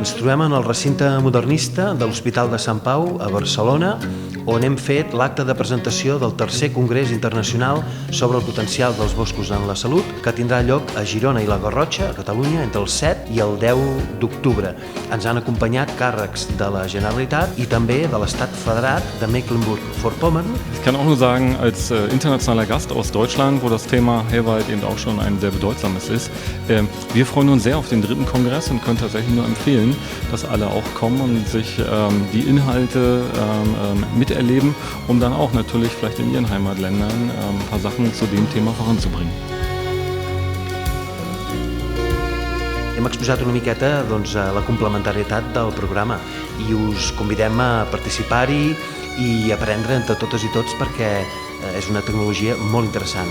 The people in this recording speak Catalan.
Ens trobem en el recinte modernista de l'Hospital de Sant Pau, a Barcelona, on hem fet l'acte de presentació del tercer Congrés Internacional sobre el potencial dels boscos en la salut, que tindrà lloc a Girona i la Garrotxa, a Catalunya, entre el 7 i el 10 d'octubre. Ens han acompanyat càrrecs de la Generalitat i també de l'Estat Federat de Mecklenburg-Vorpommern. Ich kann auch nur sagen, als internationaler Gast aus Deutschland, wo das Thema Hairwald eben auch schon ein sehr bedeutsames ist, wir freuen uns sehr auf den 3. Kongress und können tatsächlich nur empfehlen, dass alle auch kommen und sich die Inhalte miterleben, um dann auch natürlich vielleicht in ihren Heimatländern ein paar Sachen zu dem Thema voranzubringen. Hem exposat una miqueta la complementarietat del programa i us convidem a participar-hi i aprendre entre totes i tots perquè és una tecnologia molt interessant.